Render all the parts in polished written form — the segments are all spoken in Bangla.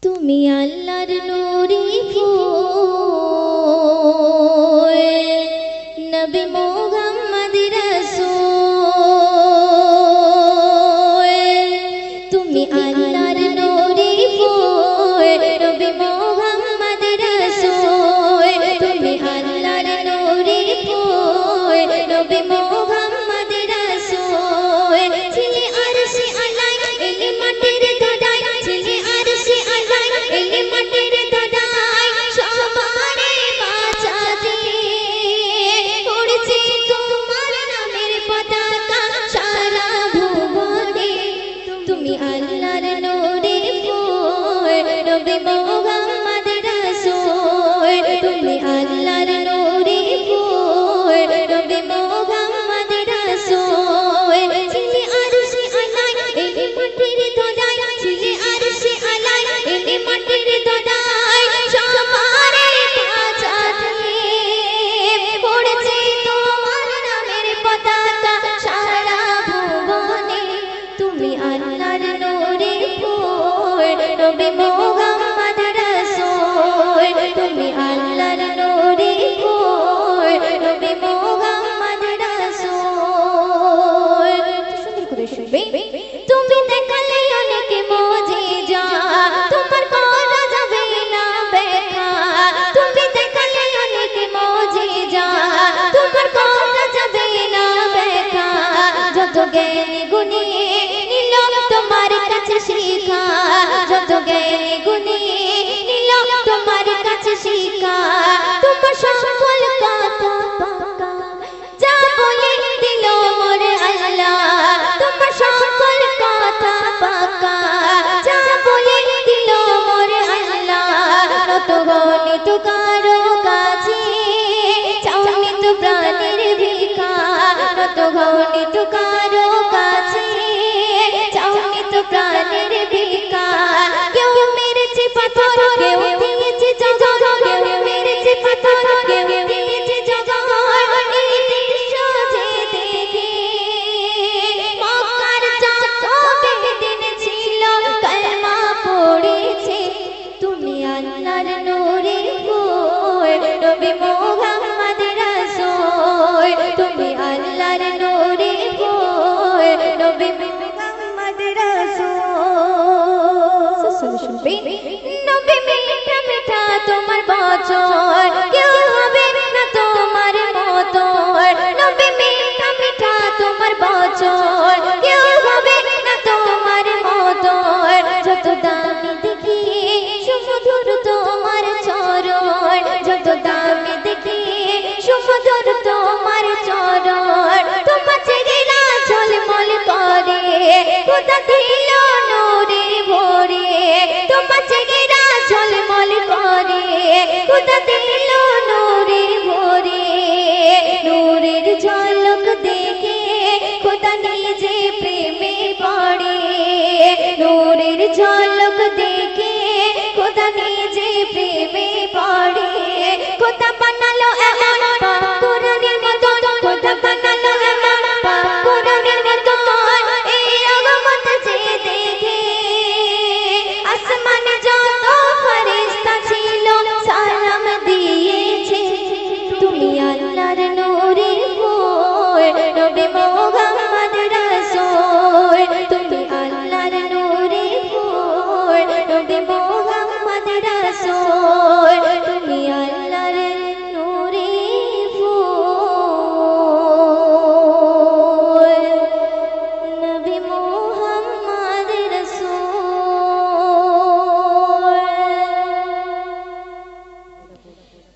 তুমি আল্লাহর নূরি ফুল নবী মুহাম্মদ রাসূল তুমি আল্লাহর নূরি ফুল নবী মুহাম্মদ রাসূল তুমি আল্লাহর নূরি ফুল নবী মুহাম্মদ রাসূল ছিলে আরশে আলাই এলে মাটির ধরায় ছিলে আরশে আলাই এলে মাটির ধরায় সবারে বাঁচাতে উড়ছে তোমার নামের পতাকা সারা ভুবনে তুমি আল্লাহর নূরে ফুল নবী মুহাম্মদ রাসূল তুমি আল্লাহর নূরে ফুল নবী মুহাম্মদ রাসূল ছিলে আরশে আলাই এলে মাটির ধরায় ছিলে আরশে আলাই এলে মাটির ধরায় সবারে বাঁচাতে উড়ছে তোমার নামের পতাকা সারা ভুবনে তুমি আল্লাহর নূরে ফুল নবী মুহাম্মদ রাসূল তুমি আল্লাহর নূরে ফুল নবী মুহাম্মদ রাসূল সুন্দর করে শুনবে তুমি দেখালে অনেক মুজিজা তোমার করা যাবে না ব্যাখ্যা তুমি দেখালে অনেক মুজিজা তোমার করা যাবে না ব্যাখ্যা যত জ্ঞানী গুণী নিল তোমার কাছে শিক্ষা যত জ্ঞানী গুণী নিল তোমার কাছে শিক্ষা তোমার সকল কথা পাকা যা বলে দিল মোর আল্লাহ তোমার সকল কথা পাকা যা বলে দিল মোর আল্লাহ কত গণিত কারো কাছে চাওনি তো প্রাণের ভিক্ষা কত গণিত কারো কাছে চাওনি তো প্রাণের ভিক্ষা কেউ মেরেছে পাথর কেউ দিয়েছে জগৎ কেউ মেরেছে পাথর কেউ দিয়েছে জগৎ এই দৃশ্য যে দেখে মক্কার যত বেদিন ছিল কলমা পড়েছে তুমি আল্লাহর নূরে ফুল নবী মুহাম্মদ রাসূল তুমি আল্লাহর নূরে ফুল নবী মুহাম্মদ রাসূল শুনবে নবী মিঠা মিঠা তোমার বচন কেউ হবে না তোমার মতো নবী মিঠা মিঠা তোমার বচন কেউ হবে না তোমার মতো যত দামি দেখি সুমধুর তোমার চরণ যত দামি দেখি সুমধুর তোমার চরণ তোমার চেহারা ঝলমল করে খোদা দিল নূরে ভরে তোমার চেহারা ঝলমল করে খোদা দিল নূরে ভরে নূরের ঝলক দেখে খোদা নিজে প্রেমে পড়ে নূরের ঝলক দেখে খোদা নিজে প্রেমে পড়ে খোদা বানালো এমন পাক কোরআনের মতন খোদা বানালো এমন পাক কোরআনের মতন এই রহমত যে দেখে আসমানে যত ফেরেশতা ছিল সালাম দিয়েছে তুমি আল্লাহর নূরে ফুল নবী মুহাম্মদ রাসূল তুমি আল্লাহর নূরে ফুল নবী মুহাম্মদ রাসূল তুমি আল্লাহর নূরে ফুল নবী মুহাম্মদ রাসূল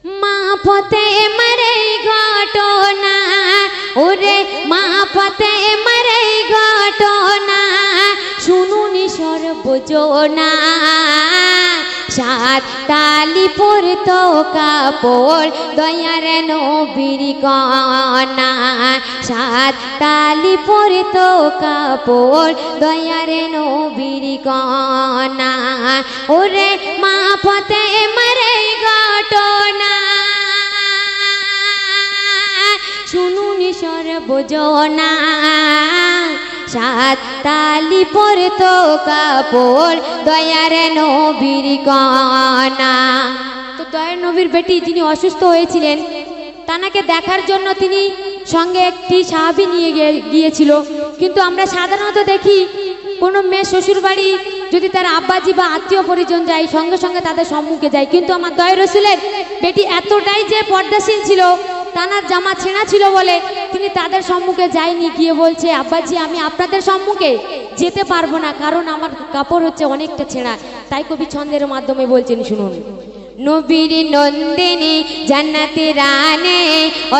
মা পথে মরে ঘটনা ওরে মা পথে মরে ঘটনা শুনুনি সর্বজনা সাত তালি পরতো কাপড় দয়ার নবীর কনা সাত তালি পরতো কাপড় দয়ার নবীর কনা ওরে মা পথে মরে ঘটনা শুনুনি সর্বজনা সাত তালি পরতো কাপড় দয়ার নবীর কন্যা। তো দয়ার নবীর বেটি যিনি অসুস্থ হয়েছিলেন তানাকে দেখার জন্য তিনি সঙ্গে একটি সাহাবী নিয়ে গিয়েছিল। কিন্তু আমরা সাধারণত দেখি কোনো মেয়ে শ্বশুর বাড়ি যদি তার আব্বাজি বা আত্মীয় পরিজন যায় সঙ্গে সঙ্গে তাদের সম্মুখে যায়, কিন্তু আমার দয়ার রাসূলের বেটি এতটাই যে পর্দাশীল ছিল, তানার জামা ছেঁড়া ছিল বলে তিনি তাদের সম্মুখে যায়নি, গিয়ে বলছে আব্বাজি আমি আপনাদের সম্মুখে যেতে পারবো না, কারণ আমার কাপড় হচ্ছে অনেকটা ছেঁড়া। তাই কবি ছন্দের মাধ্যমে বলছেন, শুনুন। নবীর নন্দিনী জান্নাতে রানে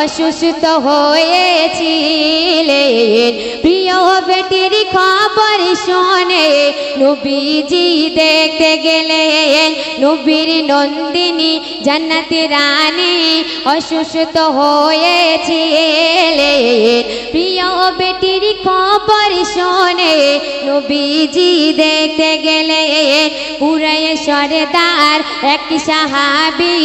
অসুস্থ হয়েছিলেন, প্রিয় বেটির খবর শুনে নবীজি দেখতে গেলেন। নবীর নন্দিনী জান্নাতে রানে অসুস্থ হয়েছিলেন, প্রিয় বেটির খবর শুনে নবীজি দেখতে গেলেন। কুরাইশ সরদার এক সাহাবী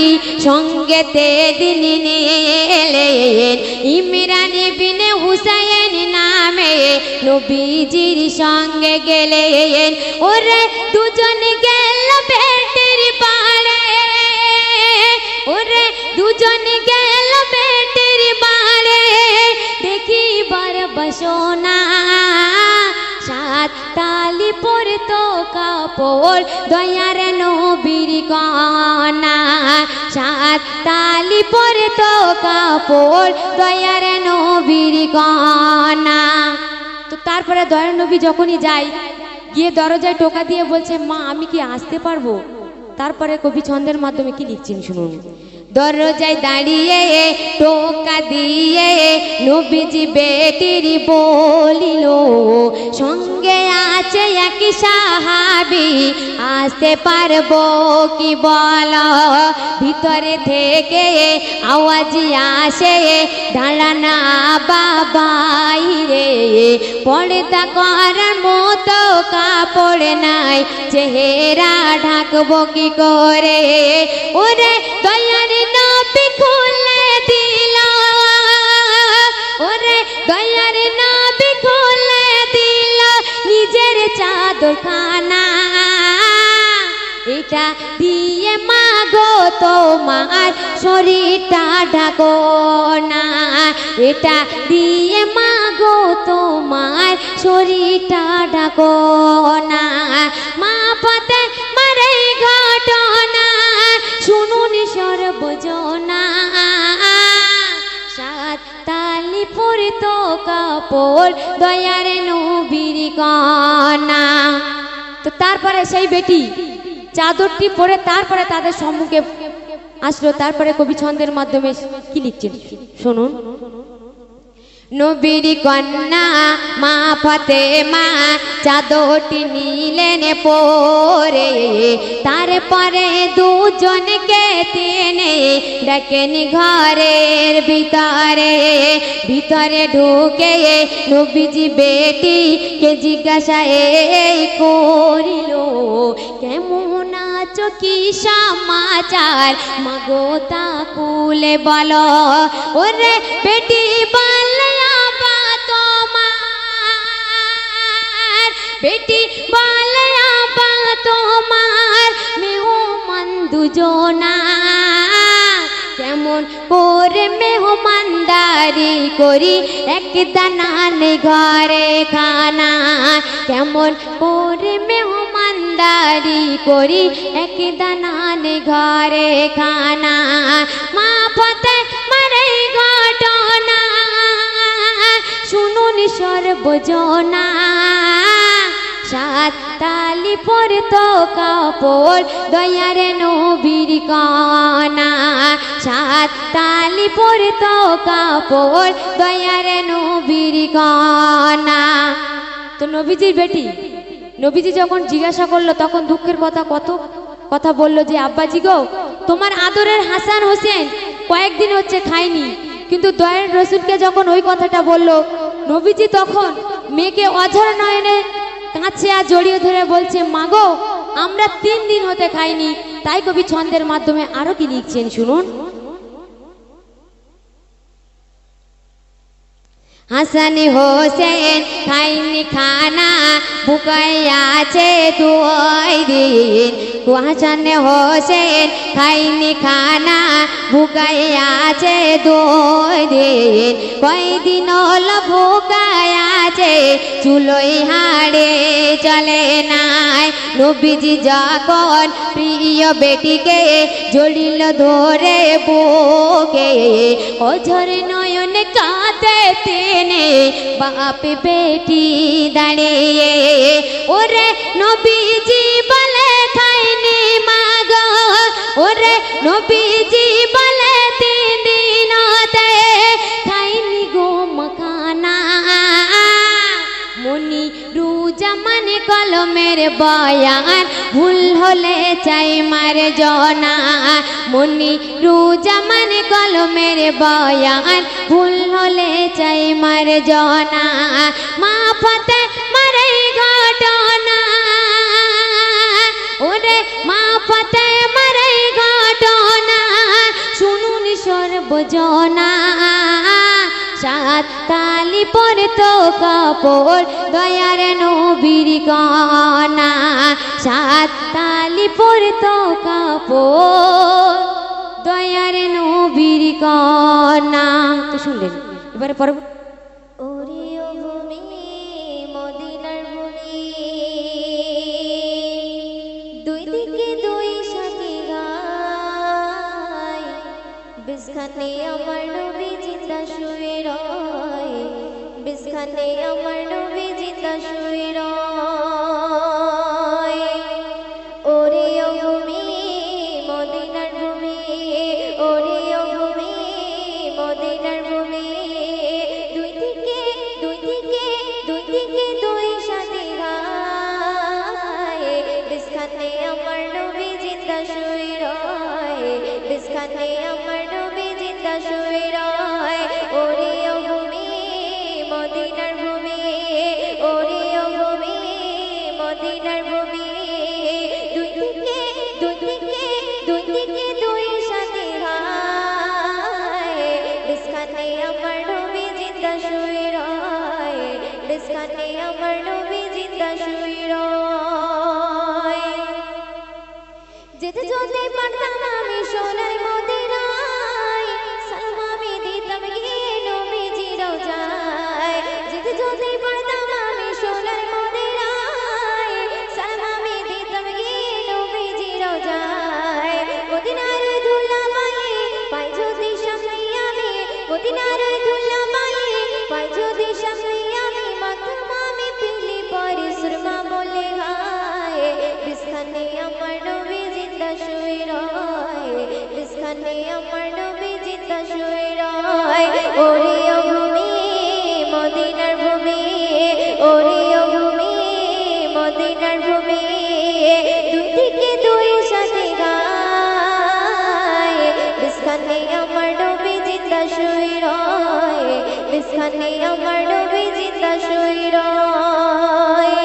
সঙ্গেতে তিনি নিলেন, ইমরান ইবনে হুসাইন নামে নবীজির সঙ্গে গেলেন। ওরে দুজন গেল বেটির বাড়ে, ওরে দুজন গেল বেটির বাড়ে, দেখিবার বাসনা সাত তালি পরতো কাপড় দয়ার নবীর কন্যা। সাত তালি পরতো কাপড় দয়ার নবীর কন্যা। তো তারপরে দয়ার নবী যখনই যায়, গিয়ে দরজায় টোকা দিয়ে বলছে, মা আমি কি আসতে পারবো? তারপরে কবি ছন্দের মাধ্যমে কি লিখছেন শুনুন। দরজায় দাঁড়িয়ে টোকা দিয়ে নবীজি বেটির বলিল, সঙ্গে আছে এক সাহাবী আসতে পারবো কি বল? ভিতরে থেকে আওয়াজ আসে, দাঁড়ানা বাবাই রে, পর্দা করার মতো কাপড় নাই, চেহারা ঢাকবো কি করে? ওরে দয়ার নবী খুলে দিল, ওরে দয়ার নবী খুলে দিল নিজের চাদর খানা। এটা দিয়ে মাগো তোমার শরীরটা ঢাকো না, এটা দিয়ে মাগো তোমার শরীরটা ঢাকো না। মা পথে মারে ঘটনা শুনুন সর্বজনা, সাত তালি পরতো কাপড় দয়ার নবীর কন্যা। তো তারপরে সেই বেটি চাদরটি পরে তারপরে তাদের সম্মুখে আসলো। তারপরে কবি ছন্দের মাধ্যমে কি লিখছেন শুনুন। নবীর কন্যা মা ফাতেমা চাদরটি নিলেন পরে, তারপরে দুজনকে টেনে ডাকেন ঘরের ভিতরে। ভিতরে ঢুকে নবীজি বেটিকে জিজ্ঞাসা এই করিল, কেমন আছো কি সমাচার মাগো তা কুলে বলো? ওরে বেটি বলে বেটি বলে আবা তোমার মেহমান দুজনা, কেমন করে মেহমানদারি করি এক দানানে ঘরে খানা, কেমন করে মেহমানদারি করি এক দানানে ঘরে খানা। মা পথে মারে ঘটনা শুনুন সর্বজনা, সাত তালি পরতো কাপড় দয়ার নবীর কন্যা। সাত তালি পরতো কাপড় দয়ার নবীর কন্যা। তো নবীজির বেটি নবীজি যখন জিজ্ঞাসা করলো তখন দুঃখের কথা বলল যে আব্বাজি গো, তোমার আদরের হাসান হোসেন কয়েকদিন হচ্ছে খায়নি। কিন্তু দয়ার রসুলকে যখন ওই কথাটা বলল, নবীজি তখন মেয়েকে অঝর নয়নে কাছে আর জড়িয়ে ধরে বলছে, মাগো আমরা 3 দিন হতে খাইনি। তাই কবি ছন্দের মাধ্যমে আরো কি লিখছেন শুনুন। হাসান হোসেন খাইনি খানা বুকাই আছে 2 দিন। হাসান হোসেন খাইনি খানা বুকাই আছে 2 দিন। কয়দিন হলো বুকাই আছে চুলোই হাড়ে চলে নাই। নবীজি যখন প্রিয় বেটিকে জড়িল ধরে বুকে অঝর নয়নে কাঁদে তিনি বাপ বেটি দাঁড়িয়ে। ওরে নবীজি বলে খাইনি মাগো, ওরে নবীজি বলে 3 দিনতে খাইনি গো মাখানা। মনি রুজামান কলমের বয়ান ভুল হলে চাই মার জনা। মনি রুজামান কলমের বয়ান ভুল হলে চাই মার জনা। মা ফতে মারে ঘটনা, ওরে মা ফতে মারে ঘটনা শুনুন সর্বজনা। 7 তালি পরতো কাপড় দয়ার নবীর কনা। 7 তালি পরতো কাপড় দয়ার নবীর কনা। তো শুনলেন, এবারে পরবর্তী ওরে ও ভূমি মদিনার ভূমি, 2 দিকে 2 সাথী গায়, বিছখানে আমার নবী জিন্দা শুয়ে রয়, বিছখানে আমার নবী জিন্দা শুয়ে রয়। ওরে ও ভূমি মদিনার ভূমি, ওরে ও ভূমি মদিনার ভূমি, 2 দিকে 2 সাথী গায়, বিছখানে আমার নবী জিন্দা শুয়ে রয়, বিছখানে আমার নবী জিন্দা শুয়ে রয়। ওরে ও ভূমি মদিনার ভূমি, ওরে ও ভূমি মদিনার ভূমি, 2 দিকে 2 সাথী গায়, বিছখানে আমার নবী জিন্দা শুয়ে রয়, বিছখানে আমার নবী জিন্দা শুয়ে রয়। যেতে যদি পারতাম আমি সোনার মদিনায়, সালাম আমি দিতাম গিয়ে নবীজি রওজায়। যেতে যদি পারতাম আমি সোনার মদিনায়, সালাম আমি দিতাম গিয়ে নবীজি রওজায়। মদিনার ধুলা বালি পাই যদি সামনে আমি, মদিনার ধুলা বালি পাই যদি সামনে আমি, মাথাম আমি পিলি পরে সুরমা বলে গায়, বিছখানে আমার নবী জিন্দা শুয়ে রয়, বিছখানে আমার নবী জিন্দা শুয়ে রয়। ওরে ও ভূমি মদিনার ভূমি, ওরে ও ভূমি মদিনার ভূমি, 2 দিকে 2 সাথী গায়, বিছখানে আমার নবী জিন্দা শুয়ে রয়, বিছখানে আমার নবী জিন্দা শুয়ে রয়।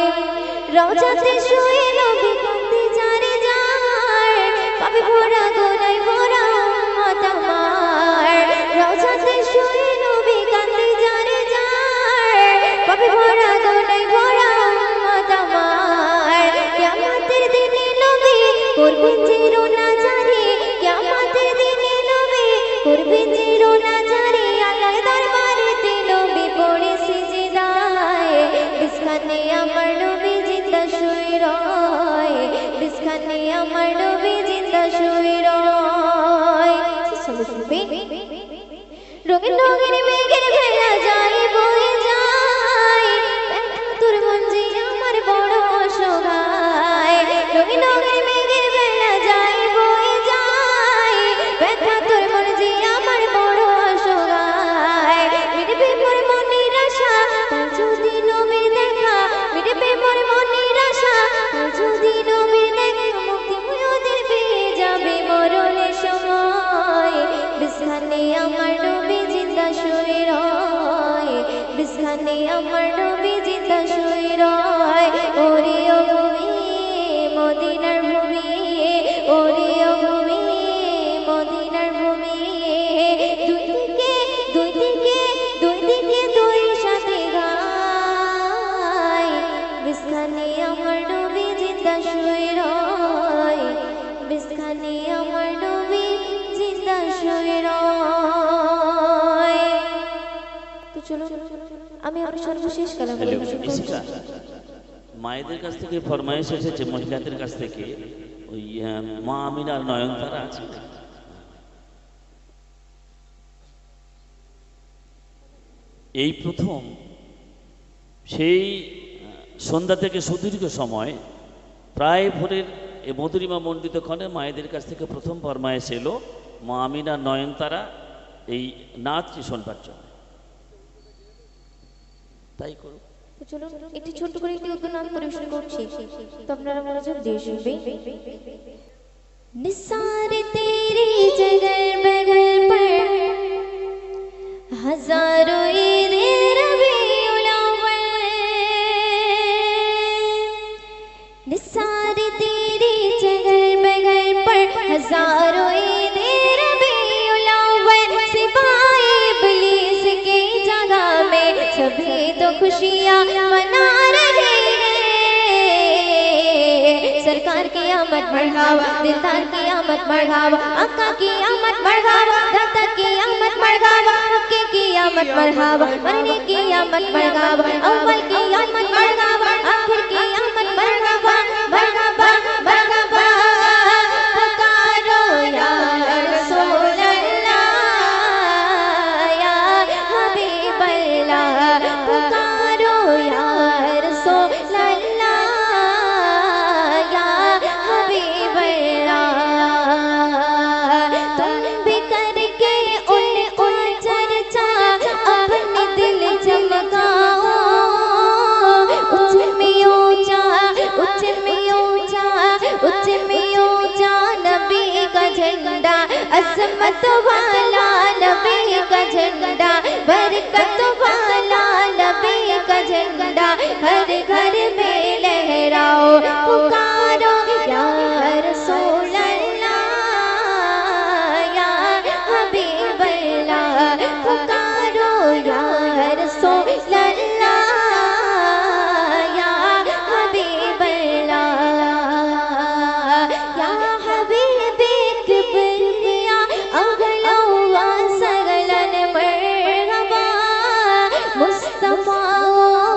রওজাতে শুয়ে নবী কাঁদে যারে যার, পাবে ভরা গোনায় ভরা উম্মত আমার। রওজাতে শুয়ে নবী কাঁদে যারে যার, পাবে ভরা গোনায় ভরা উম্মত আমার। কিয়ামতের দিনে নবী করবেন যে রোনা জারি, কিয়ামতের দিনে নবী করবেন যে রোনা জারি। আল্লাহর দরবারেতে নবী পড়ে সিজদায়, বিছখানে আমার নবী জিন্দা শুয়ে রয়, বিছখানে আমার নবী জিন্দা শুয়ে রয়। রঙিন রঙিন মেঘের ভেলা যায় বয়ে যায়, তোর মন যে আমার বড় অসহায়। রঙিন রঙিন মেঘের ভেলা যায় বয়ে যায়, ব্যথা তোর মন যে আমার বড় অসহায়। মিটবে মোর মনের আশা তার যদি নবী দেখা, মিটবে মোর মনের আশা তার যদি নবী দেখা। মুক্তি ওদের পেয়ে যাবে মরণের সময়, বিছখানে আমার নবী জিন্দা শুয়ে শুয়ে রয় বিছখানে আমার নবী জিন্দা শুয়ে রয়। তো চলো আমি আমার সর্বশেষ কালাম হ্যালো ইসিকা, মায়েদের কাছ থেকে ফরমাইশ এসেছে, মহিলাদের কাছ থেকে, ওই মা আমিনার নয়নতারা আছে। এই প্রথম সেই সন্ধ্যা থেকে সুদীর্ঘ সময় প্রায় ভোরের এ মধুরিমা মণ্ডিত ক্ষণে মায়েদের কাছ থেকে প্রথম ফরমায়েশ এলো মা আমিনার নয়নতারা এই নাচটি শোনবার জন্য। তাই করুক। তো চলো একটি ছোট্ট করে একটি উদ্যোগ নাম পরিবেশন করছি, তো আপনারা মনোযোগ দিয়ে শুনবেন। निसार तेरी जगह बगल पर हजारों ईद रबीउल अव्वल, निसार तेरी जगह बगल पर हजारों ईद रबीउल अव्वल, सिवाय इब्लीस की जगह में सभी तो खुशियां मना रहे हैं। सरकार की आमद मरहबा, दिलदार की आमद मरहबा, आका की आमद मरहबा, दाता की आमद मरहबा, हक़ की आमद मरहबा, मरने की आमद मरहबा, अव्वल की आमद मरहबा, आखिर की आमद मरहबा, मरहबा मरहबा। पुकारो या रसूल अल्लाह या हबीब अल्लाह, पुकारो या रसूल अल्लाह या हबीब अल्लाह। तुम भी करके उन चर्चा अपने दिल चमकाओ, उच्च में ऊंचा, उच्च में ऊंचा, उच्च में ऊंचा नबी का झंडा, अजमत वाला नबी का झंडा, बरकत वाला नबी का झंडा, हर घर में लहराओ। पुकारो या रसूल अल्लाह या हबीब अल्लाह, पुकारो या रसूल अल्लाह या हबीब अल्लाह, या हबीब किबरिया अगला हुआ सगलन मरहबा, मुस्तफा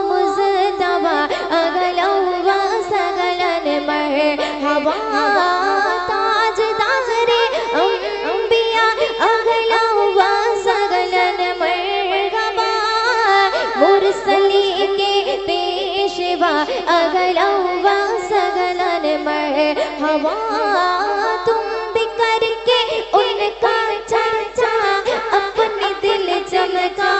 मुज़तबा अगला हुआ सगलन मरहबा, ताजदारे अंबिया अगला हुआ सगलन मरहबा, मुरसली के पेशवा अगला हुआ सगलन मरहबा। तुम भी करके उनका चर्चा अपने दिल चमका